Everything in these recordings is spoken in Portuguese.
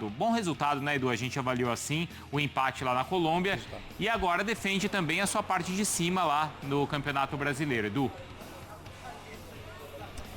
bom resultado, né, Edu? A gente avaliou assim o empate lá na Colômbia e agora defende também a sua parte de cima lá no Campeonato Brasileiro, Edu.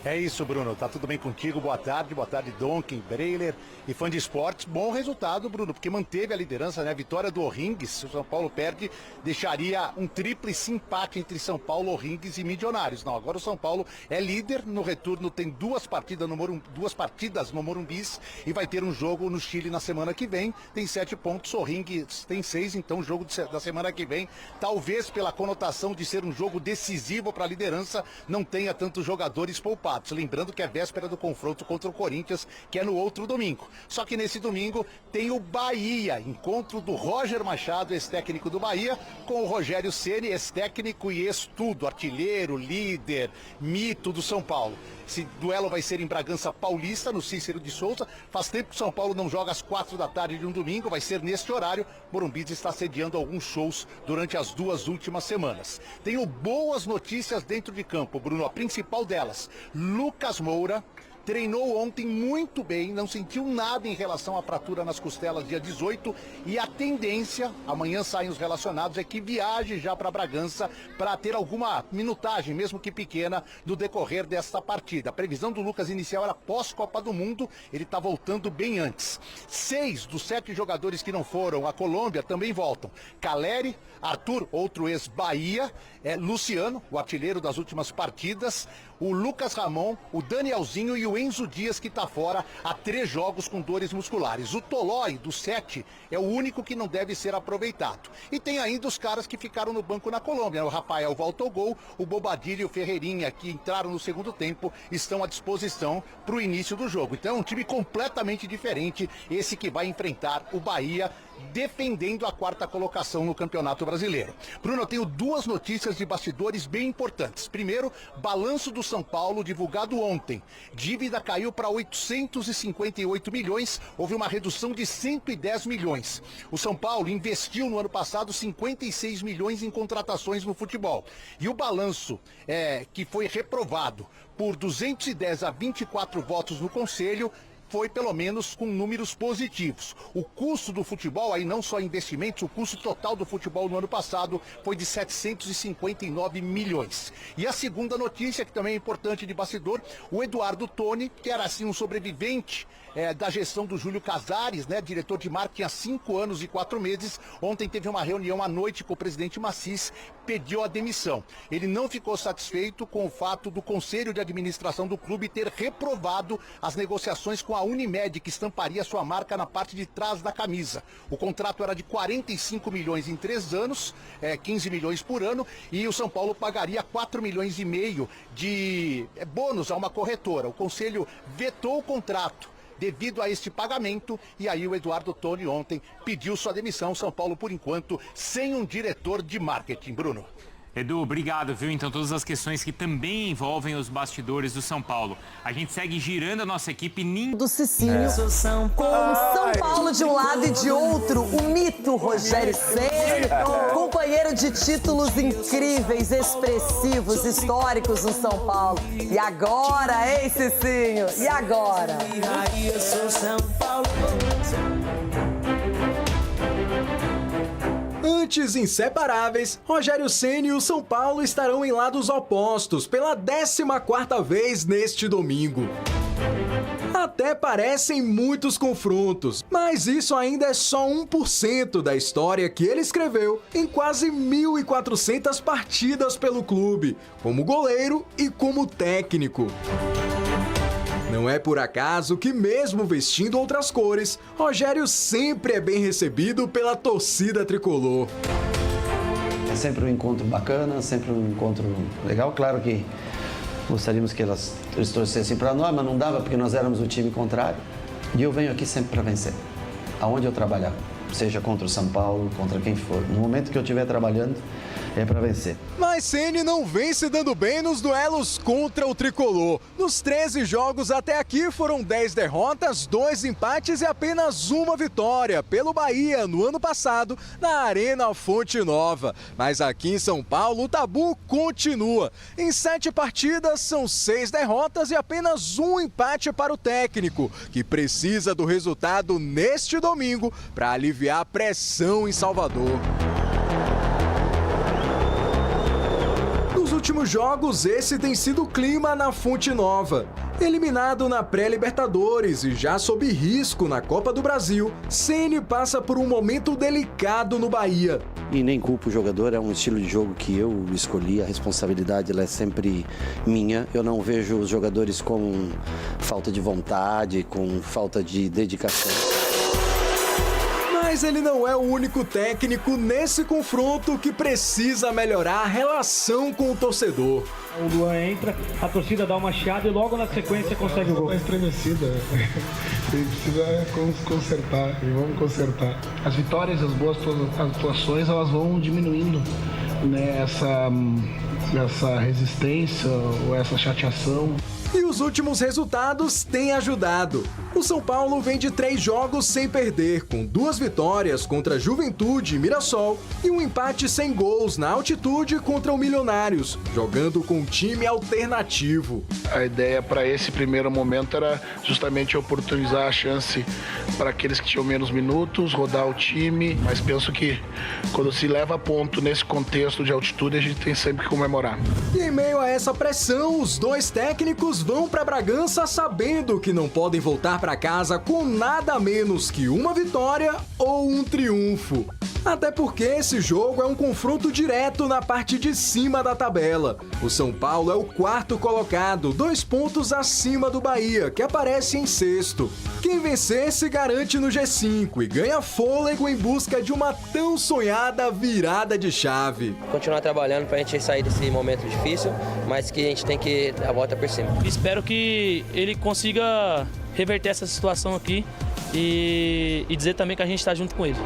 É isso, Bruno. Tá tudo bem contigo? Boa tarde, Donkin, Breiler e fã de esportes. Bom resultado, Bruno, porque manteve a liderança, né? A vitória do O'Rings, se o São Paulo perde, deixaria um tríplice empate entre São Paulo, O'Rings e Milionários. Não, agora o São Paulo é líder, no retorno tem duas partidas no Morumbi e vai ter um jogo no Chile na semana que vem. Tem 7 pontos, O'Rings tem 6, então o jogo da semana que vem, talvez pela conotação de ser um jogo decisivo para a liderança, não tenha tantos jogadores poupados. Lembrando que é véspera do confronto contra o Corinthians, que é no outro domingo. Só que nesse domingo tem o Bahia, encontro do Roger Machado, ex-técnico do Bahia, com o Rogério Ceni, ex-técnico e ex-tudo, artilheiro, líder, mito do São Paulo. Esse duelo vai ser em Bragança Paulista, no Cícero de Souza. Faz tempo que o São Paulo não joga às 4 da tarde de um domingo, vai ser neste horário. Morumbi está sediando alguns shows durante as 2 últimas semanas. Tenho boas notícias dentro de campo, Bruno. A principal delas, Lucas Moura treinou ontem muito bem, não sentiu nada em relação à fratura nas costelas dia 18 e a tendência, amanhã saem os relacionados, é que viaje já para Bragança para ter alguma minutagem, mesmo que pequena, no decorrer desta partida. A previsão do Lucas inicial era pós-Copa do Mundo, ele está voltando bem antes. 6 dos 7 jogadores que não foram à Colômbia também voltam. Caleri, Arthur, outro ex-Bahia, Luciano, o artilheiro das últimas partidas, o Lucas Ramon, o Danielzinho e o Enzo Dias, que está fora há 3 jogos com dores musculares. O Tolói, dos 7, é o único que não deve ser aproveitado. E tem ainda os caras que ficaram no banco na Colômbia. O Rafael volta ao gol, o Bobadilha e o Ferreirinha, que entraram no segundo tempo, estão à disposição para o início do jogo. Então é um time completamente diferente, esse que vai enfrentar o Bahia, defendendo a 4ª colocação no Campeonato Brasileiro. Bruno, eu tenho 2 notícias de bastidores bem importantes. Primeiro, balanço do São Paulo divulgado ontem. Dívida caiu para 858 milhões, houve uma redução de 110 milhões. O São Paulo investiu no ano passado 56 milhões em contratações no futebol. E o balanço que foi reprovado por 210 a 24 votos no Conselho, foi pelo menos com números positivos. O custo do futebol, aí não só investimentos, o custo total do futebol no ano passado foi de 759 milhões. E a segunda notícia, que também é importante de bastidor, o Eduardo Toni, que era assim um sobrevivente da gestão do Júlio Casares, né, diretor de marketing há 5 anos e 4 meses, ontem teve uma reunião à noite com o presidente Macis, pediu a demissão. Ele não ficou satisfeito com o fato do Conselho de Administração do clube ter reprovado as negociações com a Unimed, que estamparia sua marca na parte de trás da camisa. O contrato era de 45 milhões em 3 anos, 15 milhões por ano, e o São Paulo pagaria 4 milhões e meio de bônus a uma corretora. O Conselho vetou o contrato devido a este pagamento, e aí o Eduardo Toni ontem pediu sua demissão. São Paulo, por enquanto, sem um diretor de marketing, Bruno. Edu, obrigado, viu? Então, todas as questões que também envolvem os bastidores do São Paulo. A gente segue girando a nossa equipe. Do Cicinho, com São Paulo de um lado e de outro, o mito Rogério Ceni, companheiro de títulos incríveis, expressivos, históricos no São Paulo. E agora, hein, Cicinho? E agora? Eu sou São Paulo. Antes inseparáveis, Rogério Ceni e o São Paulo estarão em lados opostos pela 14ª vez neste domingo. Até parecem muitos confrontos, mas isso ainda é só 1% da história que ele escreveu em quase 1.400 partidas pelo clube, como goleiro e como técnico. Não é por acaso que, mesmo vestindo outras cores, Rogério sempre é bem recebido pela torcida tricolor. É sempre um encontro bacana, sempre um encontro legal. Claro que gostaríamos que eles torcessem para nós, mas não dava porque nós éramos o time contrário. E eu venho aqui sempre para vencer, aonde eu trabalhar. seja contra o São Paulo, contra quem for. No momento que eu estiver trabalhando, é para vencer. Mas Ceni não vem se dando bem nos duelos contra o tricolor. Nos 13 jogos até aqui foram 10 derrotas, 2 empates e apenas uma vitória pelo Bahia no ano passado na Arena Fonte Nova. Mas aqui em São Paulo o tabu continua. Em 7 partidas são 6 derrotas e apenas um empate para o técnico, que precisa do resultado neste domingo para aliviar a pressão em Salvador. Nos últimos jogos, esse tem sido o clima na Fonte Nova. Eliminado na pré-Libertadores e já sob risco na Copa do Brasil, Ceni passa por um momento delicado no Bahia. E nem culpo o jogador, é um estilo de jogo que eu escolhi, a responsabilidade ela é sempre minha. Eu não vejo os jogadores com falta de vontade, com falta de dedicação. Mas ele não é o único técnico nesse confronto que precisa melhorar a relação com o torcedor. O Luan entra, a torcida dá uma chiada e logo na sequência consegue o gol. Está estremecida. Ele precisa consertar e vamos consertar. As vitórias e as boas atuações elas vão diminuindo, né, essa resistência ou essa chateação. E os últimos resultados têm ajudado. O São Paulo vem de 3 jogos sem perder, com 2 vitórias contra Juventude e Mirassol e um empate sem gols na altitude contra o Milionários, jogando com um time alternativo. A ideia para esse primeiro momento era justamente oportunizar a chance para aqueles que tinham menos minutos, rodar o time, mas penso que quando se leva a ponto nesse contexto de altitude, a gente tem sempre que comemorar. E em meio a essa pressão, os 2 técnicos vão para Bragança sabendo que não podem voltar para casa com nada menos que uma vitória ou um triunfo. Até porque esse jogo é um confronto direto na parte de cima da tabela. O São Paulo é o 4º colocado, 2 pontos acima do Bahia, que aparece em 6º. Quem vencer se garante no G5 e ganha fôlego em busca de uma tão sonhada virada de chave. Continuar trabalhando para a gente sair desse momento difícil, mas que a gente tem que dar a volta por cima. Espero que ele consiga reverter essa situação aqui e dizer também que a gente está junto com ele.